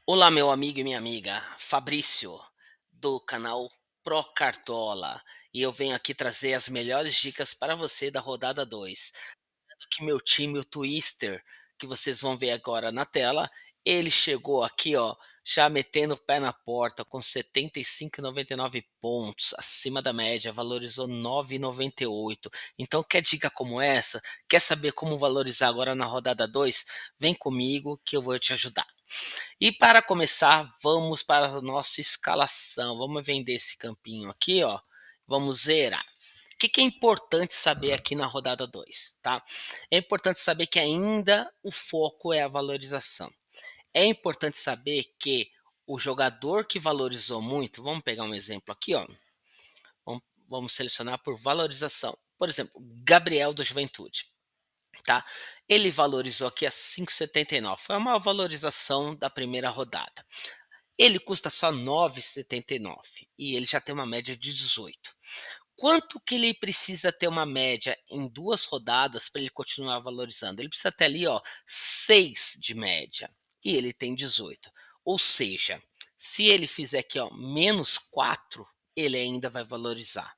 Olá, meu amigo e minha amiga, Fabrício, do canal Pro Cartola, e eu venho aqui trazer as melhores dicas para você da rodada 2. Que meu time, o Twister, que vocês vão ver agora na tela, ele chegou aqui, ó, já metendo o pé na porta com 75,99 pontos, acima da média, valorizou 9,98. Então, quer dica como essa? Quer saber como valorizar agora na rodada 2? Vem comigo que eu vou te ajudar. E para começar, vamos para a nossa escalação. Vamos vender esse campinho aqui, ó. Vamos zerar. O que é importante saber aqui na rodada 2, tá? É importante saber que ainda o foco é a valorização. É importante saber que o jogador que valorizou muito, vamos pegar um exemplo aqui, ó. Vamos selecionar por valorização. Por exemplo, Gabriel do Juventude, tá? Ele valorizou aqui a 5,79. Foi uma valorização da primeira rodada. Ele custa só 9,79 e ele já tem uma média de 18. Quanto que ele precisa ter uma média em 2 rodadas para ele continuar valorizando? Ele precisa ter ali, ó, 6 de média e ele tem 18. Ou seja, se ele fizer aqui, ó, -4, ele ainda vai valorizar.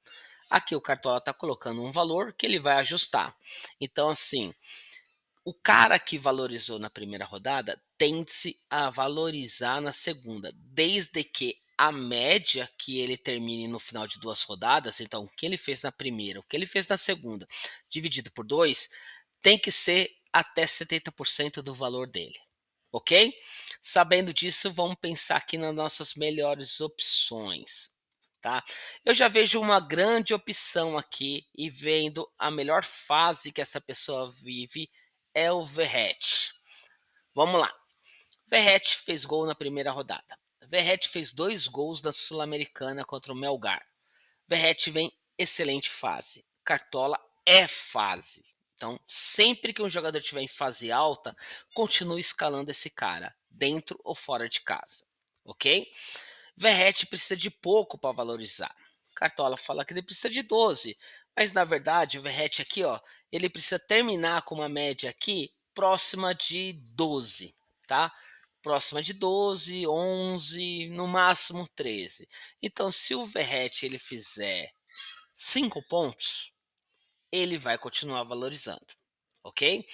Aqui o Cartola está colocando um valor que ele vai ajustar. Então, assim, o cara que valorizou na primeira rodada tende-se a valorizar na segunda, desde que a média que ele termine no final de 2 rodadas, então o que ele fez na primeira, o que ele fez na segunda, dividido por 2, tem que ser até 70% do valor dele, ok? Sabendo disso, vamos pensar aqui nas nossas melhores opções, tá? Eu já vejo uma grande opção aqui e vendo a melhor fase que essa pessoa vive é o Verratti. Vamos lá. Verratti fez gol na primeira rodada. Verratti fez 2 gols da Sul-Americana contra o Melgar. Verratti vem excelente fase. Cartola é fase. Então, sempre que um jogador estiver em fase alta, continue escalando esse cara, dentro ou fora de casa. Ok? Verratti precisa de pouco para valorizar. Cartola fala que ele precisa de 12, mas na verdade o Verratti aqui, ó, ele precisa terminar com uma média aqui próxima de 12, tá? Próxima de 12, 11, no máximo 13. Então, se o Verratti ele fizer 5 pontos, ele vai continuar valorizando, ok?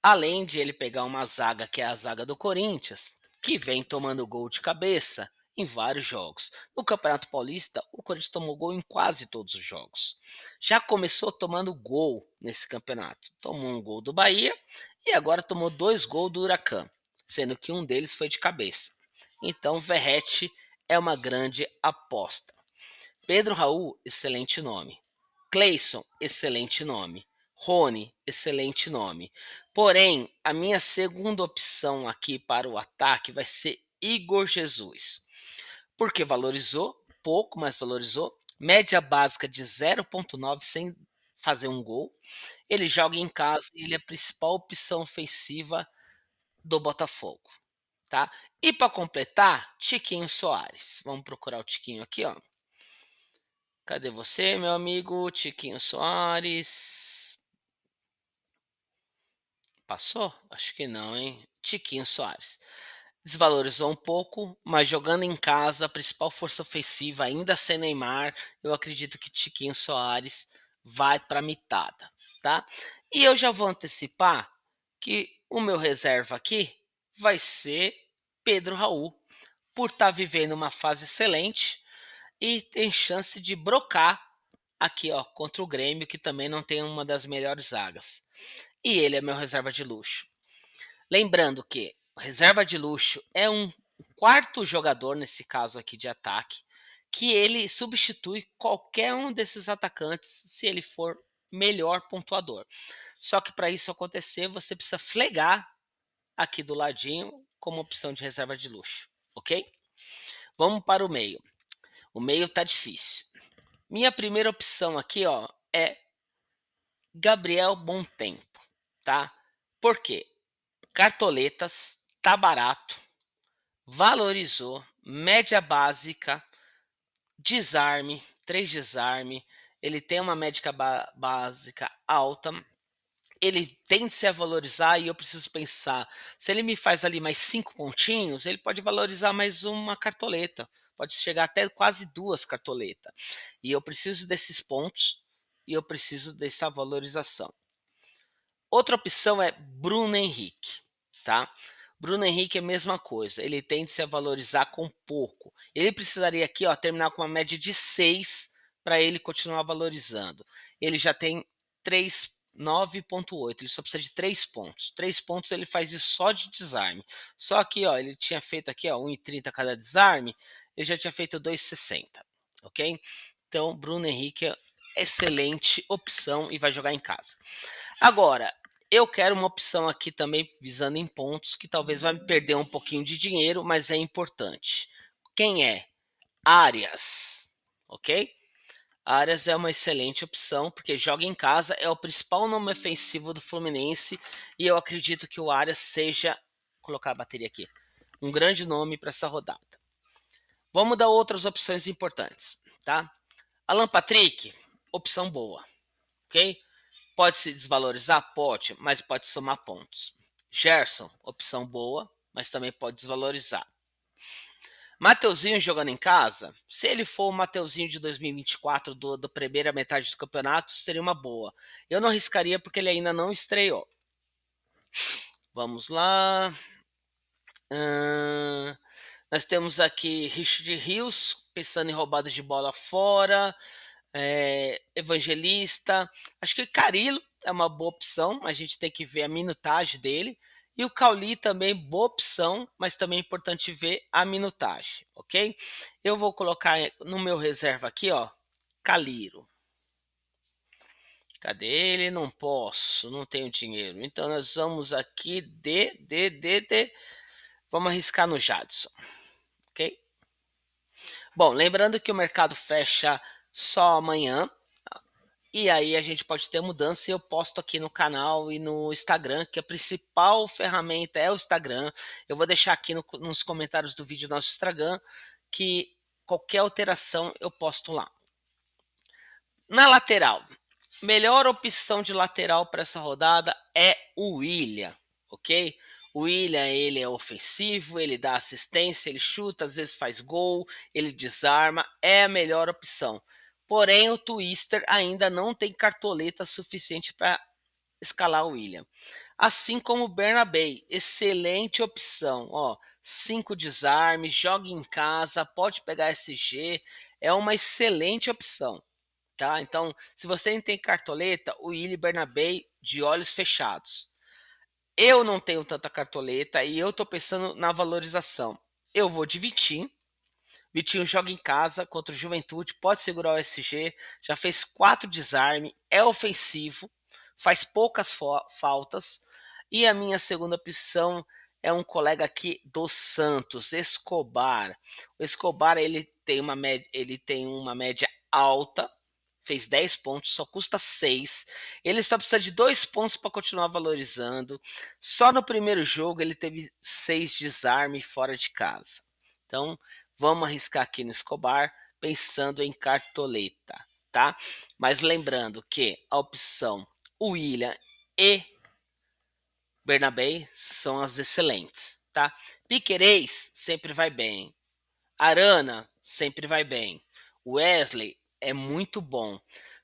Além de ele pegar uma zaga que é a zaga do Corinthians, que vem tomando gol de cabeça em vários jogos. No Campeonato Paulista, o Corinthians tomou gol em quase todos os jogos. Já começou tomando gol nesse campeonato. Tomou um gol do Bahia e agora tomou 2 gols do Huracan, sendo que um deles foi de cabeça. Então, Verratti é uma grande aposta. Pedro Raul, excelente nome. Cleison, excelente nome. Rony, excelente nome. Porém, a minha segunda opção aqui para o ataque vai ser Igor Jesus. Porque valorizou, pouco, mas valorizou. Média básica de 0,9 sem fazer um gol. Ele joga em casa e ele é a principal opção ofensiva do Botafogo. Tá? E para completar, Tiquinho Soares. Vamos procurar o Tiquinho aqui, ó. Cadê você, meu amigo Tiquinho Soares? Passou? Acho que não, hein? Tiquinho Soares. Desvalorizou um pouco, mas jogando em casa, a principal força ofensiva ainda sem Neymar, eu acredito que Tiquinho Soares vai para a mitada, tá? E eu já vou antecipar que o meu reserva aqui vai ser Pedro Raul, por estar vivendo uma fase excelente e tem chance de brocar aqui, ó, contra o Grêmio, que também não tem uma das melhores zagas. E ele é meu reserva de luxo. Lembrando que reserva de luxo é um quarto jogador, nesse caso aqui de ataque, que ele substitui qualquer um desses atacantes se ele for melhor pontuador. Só que para isso acontecer, você precisa flegar aqui do ladinho como opção de reserva de luxo, ok? Vamos para o meio. O meio tá difícil. Minha primeira opção aqui, ó, é Gabriel Tempo, tá? Por quê? Cartoletas, tá barato, valorizou, média básica, desarme, 3 desarme, ele tem uma médica básica alta, ele tende-se a valorizar e eu preciso pensar, se ele me faz ali mais 5 pontinhos, ele pode valorizar mais uma cartoleta, pode chegar até quase 2 cartoleta. E eu preciso desses pontos e eu preciso dessa valorização. Outra opção é Bruno Henrique, tá? Bruno Henrique é a mesma coisa, ele tende-se a valorizar com pouco. Ele precisaria aqui, ó, terminar com uma média de 6 para ele continuar valorizando. Ele já tem 9,8, ele só precisa de 3 pontos. 3 pontos ele faz isso só de desarme. Só que, ó, ele tinha feito aqui, ó, 1,30 cada desarme, ele já tinha feito 2,60, ok? Então, Bruno Henrique é excelente opção e vai jogar em casa. Agora, eu quero uma opção aqui também visando em pontos que talvez vai me perder um pouquinho de dinheiro, mas é importante. Quem é? Arias, ok? Arias é uma excelente opção porque joga em casa, é o principal nome ofensivo do Fluminense e eu acredito que o Arias seja, vou colocar a bateria aqui, um grande nome para essa rodada. Vamos dar outras opções importantes, tá? Alan Patrick, opção boa, ok? Pode se desvalorizar? Pode, mas pode somar pontos. Gerson, opção boa, mas também pode desvalorizar. Mateuzinho jogando em casa, se ele for o Mateuzinho de 2024 da primeira metade do campeonato, seria uma boa. Eu não arriscaria porque ele ainda não estreou. Vamos lá. Nós temos aqui Richard Rios, pensando em roubadas de bola fora. Evangelista. Acho que Carilo é uma boa opção, mas a gente tem que ver a minutagem dele. E o Cauli também, boa opção, mas também é importante ver a minutagem, ok? Eu vou colocar no meu reserva aqui, ó, Caliro. Cadê ele? Não posso, não tenho dinheiro. Então nós vamos aqui Vamos arriscar no Jadson, ok? Bom, lembrando que o mercado fecha só amanhã, e aí a gente pode ter mudança e eu posto aqui no canal e no Instagram, que a principal ferramenta é o Instagram. Eu vou deixar aqui nos comentários do vídeo do nosso Instagram, que qualquer alteração eu posto lá. Na lateral, melhor opção de lateral para essa rodada é o William, ok? O William, ele é ofensivo, ele dá assistência, ele chuta, às vezes faz gol, ele desarma, é a melhor opção. Porém, o Twister ainda não tem cartoleta suficiente para escalar o William. Assim como o Bernabé, excelente opção. Ó, 5 desarmes, joga em casa, pode pegar SG, é uma excelente opção. Tá? Então, se você não tem cartoleta, o William Bernabé de olhos fechados. Eu não tenho tanta cartoleta e eu tô pensando na valorização. Eu vou de Vitinho. Vitinho joga em casa contra o Juventude, pode segurar o SG, já fez 4 desarme, é ofensivo, faz poucas faltas. E a minha segunda opção é um colega aqui do Santos, Escobar. O Escobar ele tem uma média alta, fez 10 pontos, só custa 6. Ele só precisa de 2 pontos para continuar valorizando. Só no primeiro jogo ele teve 6 desarme fora de casa. Então, vamos arriscar aqui no Escobar, pensando em cartoleta, tá? Mas lembrando que a opção William e Bernabé são as excelentes, tá? Piquerez sempre vai bem. Arana sempre vai bem. Wesley é muito bom.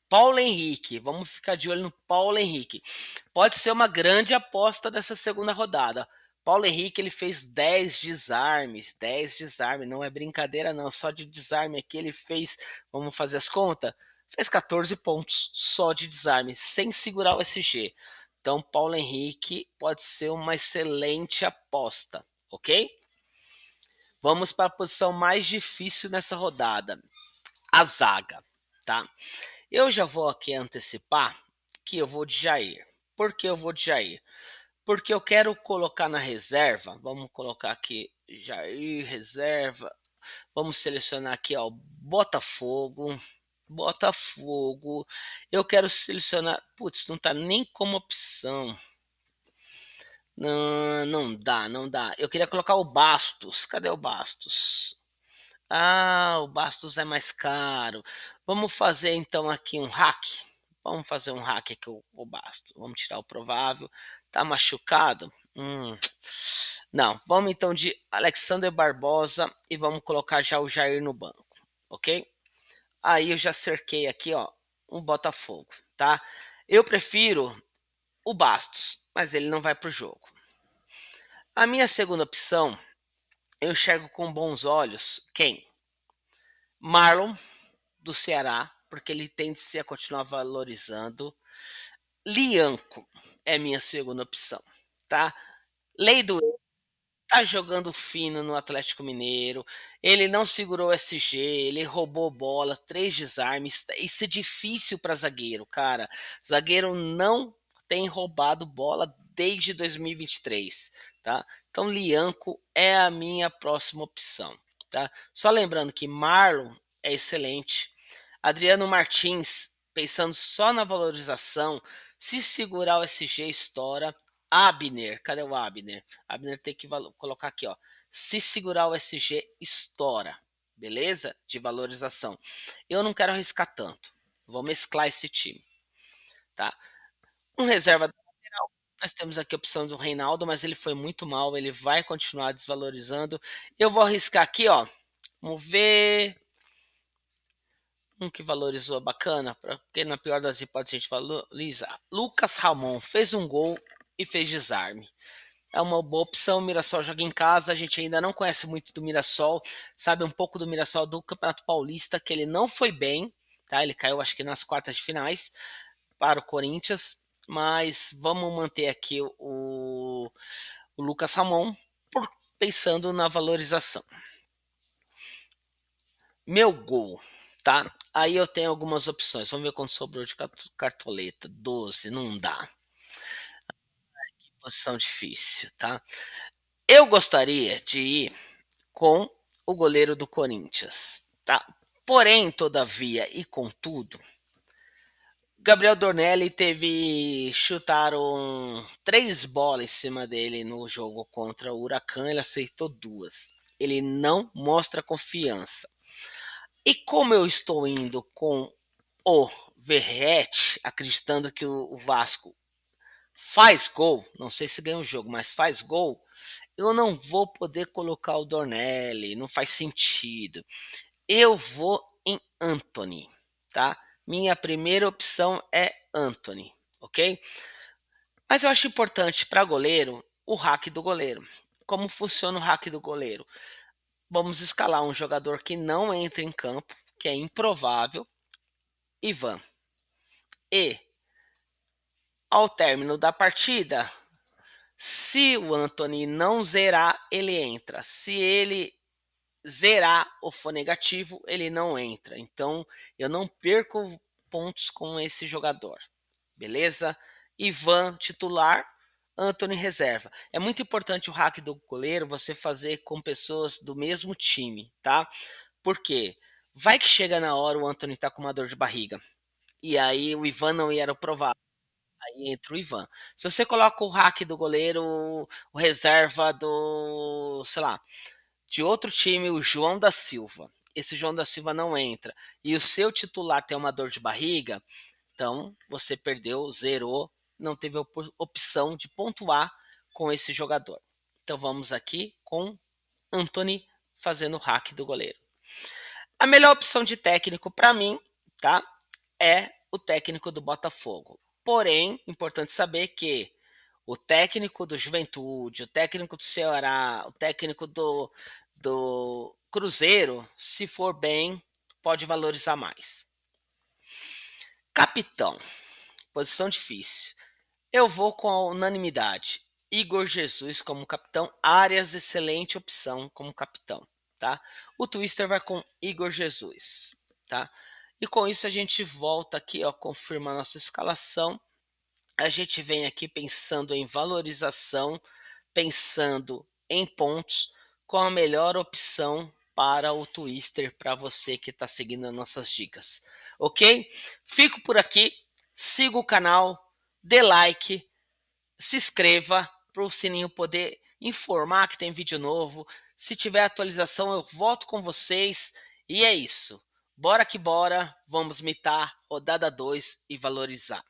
Paulo Henrique, vamos ficar de olho no Paulo Henrique. Pode ser uma grande aposta dessa segunda rodada. Paulo Henrique ele fez 10 desarmes, 10 desarmes, não é brincadeira não, só de desarme aqui ele fez, vamos fazer as contas, fez 14 pontos só de desarme, sem segurar o SG. Então Paulo Henrique pode ser uma excelente aposta, ok? Vamos para a posição mais difícil nessa rodada, a zaga, tá? Eu já vou aqui antecipar que eu vou de Jair. Por que eu vou de Jair? Porque eu quero colocar na reserva, vamos colocar aqui Jair, reserva, vamos selecionar aqui ó, Botafogo, Botafogo, eu quero selecionar, putz, não tá nem como opção, não, não dá, eu queria colocar o Bastos, cadê o Bastos? Ah, o Bastos é mais caro, vamos fazer então aqui um hack, Vamos fazer um hack aqui o Basto. Vamos tirar o provável. Tá machucado? Não. Vamos então de Alexander Barbosa e vamos colocar já o Jair no banco, ok? Aí eu já cerquei aqui, ó, um Botafogo, tá? Eu prefiro o Bastos, mas ele não vai pro jogo. A minha segunda opção, eu enxergo com bons olhos quem? Marlon, do Ceará, porque ele tende a continuar valorizando. Lianco é minha segunda opção, tá? Lei do tá jogando fino no Atlético Mineiro. Ele não segurou o SG, ele roubou bola, 3 desarmes. Isso é difícil para zagueiro, cara. Zagueiro não tem roubado bola desde 2023, tá? Então Lianco é a minha próxima opção, tá? Só lembrando que Marlon é excelente. Adriano Martins, pensando só na valorização, se segurar o SG estoura. Abner, cadê o Abner? Abner tem que colocar aqui, ó. Se segurar o SG, estoura. Beleza? De valorização. Eu não quero arriscar tanto. Vou mesclar esse time, tá? Um reserva da lateral. Nós temos aqui a opção do Reinaldo, mas ele foi muito mal. Ele vai continuar desvalorizando. Eu vou arriscar aqui, ó. Vamos ver. Um que valorizou bacana, porque na pior das hipóteses a gente valoriza. Lucas Ramon fez um gol e fez desarme. É uma boa opção. O Mirassol joga em casa. A gente ainda não conhece muito do Mirassol, sabe um pouco do Mirassol do Campeonato Paulista, que ele não foi bem, tá? Ele caiu, acho que nas quartas de finais para o Corinthians. Mas vamos manter aqui o Lucas Ramon, pensando na valorização. Meu gol, tá? Aí eu tenho algumas opções. Vamos ver quanto sobrou de cartoleta. 12, não dá. Posição difícil, tá? Eu gostaria de ir com o goleiro do Corinthians, tá? Porém, todavia e contudo, Gabriel Dornelli chutaram 3 bolas em cima dele no jogo contra o Huracan, ele aceitou 2. Ele não mostra confiança. E como eu estou indo com o Verrete, acreditando que o Vasco faz gol, não sei se ganha o jogo, mas faz gol, eu não vou poder colocar o Dornelli, não faz sentido. Eu vou em Anthony, tá? Minha primeira opção é Anthony, ok? Mas eu acho importante para goleiro o hack do goleiro. Como funciona o hack do goleiro? Vamos escalar um jogador que não entra em campo, que é improvável, Ivan. E ao término da partida, se o Anthony não zerar, ele entra. Se ele zerar ou for negativo, ele não entra. Então, eu não perco pontos com esse jogador. Beleza? Ivan titular, Anthony reserva. É muito importante o hack do goleiro você fazer com pessoas do mesmo time, tá? Por quê? Vai que chega na hora o Anthony tá com uma dor de barriga. E aí o Ivan não era o provável. Aí entra o Ivan. Se você coloca o hack do goleiro, o reserva do, sei lá, de outro time, o João da Silva. Esse João da Silva não entra. E o seu titular tem uma dor de barriga, então você perdeu, zerou, não teve opção de pontuar com esse jogador. Então vamos aqui com Anthony fazendo o hack do goleiro. A melhor opção de técnico para mim, tá? É o técnico do Botafogo. Porém, importante saber que o técnico do Juventude, o técnico do Ceará, o técnico do Cruzeiro, se for bem, pode valorizar mais. Capitão, posição difícil. Eu vou com a unanimidade. Igor Jesus como capitão, Arias, excelente opção como capitão, tá? O Twister vai com Igor Jesus, tá? E com isso a gente volta aqui, ó, confirma a nossa escalação. A gente vem aqui pensando em valorização, pensando em pontos, com a melhor opção para o Twister para você que está seguindo as nossas dicas, ok? Fico por aqui, siga o canal, dê like, se inscreva para o sininho poder informar que tem vídeo novo. Se tiver atualização, eu volto com vocês. E é isso. Bora que bora, vamos mitar rodada 2 e valorizar.